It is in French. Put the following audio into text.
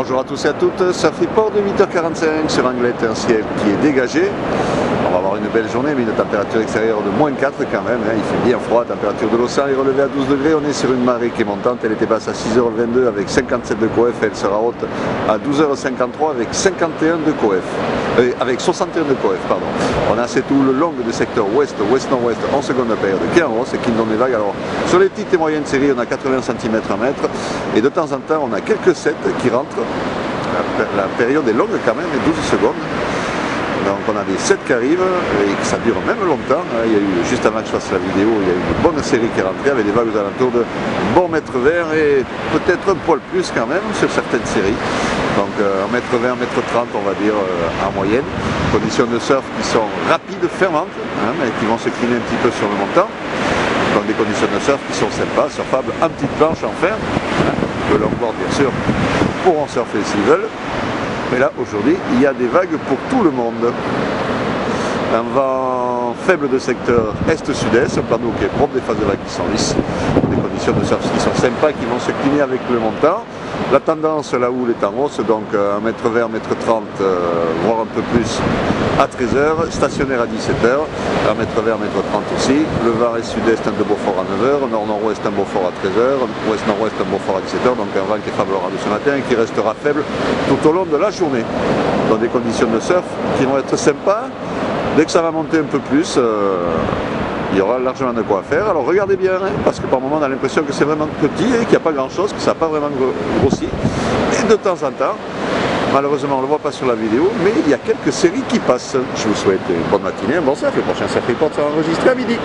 Bonjour à tous et à toutes, Surf Report de 8h45 sur Anglet, un ciel qui est dégagé. On va avoir une belle journée, mais une température extérieure de moins 4 quand même, il fait bien froid, la température de l'océan est relevée à 12 degrés, on est sur une marée qui est montante, elle était basse à 6h22 avec 57 de coef, elle sera haute à 12h53 avec 51 de coef, avec 61 de coef, pardon. On a c'est tout le long du secteur ouest, ouest-nord-ouest, en seconde période qui est en hausse et qui donne des vagues. Alors sur les petites et moyennes séries, on a 80 cm à mètre et de temps en temps on a quelques 7 qui rentrent. La période est longue quand même, 12 secondes. Donc on a des 7 qui arrivent et ça dure même longtemps. Il y a eu, juste avant que je fasse la vidéo, il y a eu une bonne série qui est rentrée avec des vagues aux alentours de bon mètre 20 et peut-être un poil plus quand même sur certaines séries. Donc 1 mètre 20, 1 mètre 30 on va dire en moyenne. Conditions de surf qui sont rapides, fermantes, mais qui vont se cliner un petit peu sur le montant. Donc des conditions de surf qui sont sympas, surfables en petite planche en fer. Le longboard bien sûr pourront surfer s'ils veulent. Mais là, aujourd'hui, il y a des vagues pour tout le monde. Un vent faible de secteur est-sud-est, un plan d'eau qui est propre, des phases de vagues qui sont lisses, des conditions de surf qui sont sympas, qui vont se cligner avec le montant. La tendance, la houle est en hausse, donc 1m20, 1m30, voire un peu plus à 13h, stationnaire à 17h, 1m20, 1m30 aussi. Le vent est-sud-est, un de Beaufort à 9h, nord-nord-ouest, un Beaufort à 13h, ouest-nord-ouest, un Beaufort à 17h, donc un vent qui est favorable ce matin et qui restera faible tout au long de la journée. Dans des conditions de surf qui vont être sympas. Dès que ça va monter un peu plus, il y aura largement de quoi faire. Alors regardez bien, parce que par moment on a l'impression que c'est vraiment petit et qu'il n'y a pas grand chose, que ça n'a pas vraiment grossi. Et de temps en temps, malheureusement on ne le voit pas sur la vidéo, mais il y a quelques séries qui passent. Je vous souhaite une bonne matinée, un bon surf. Le prochain Surf Report sera enregistré à midi.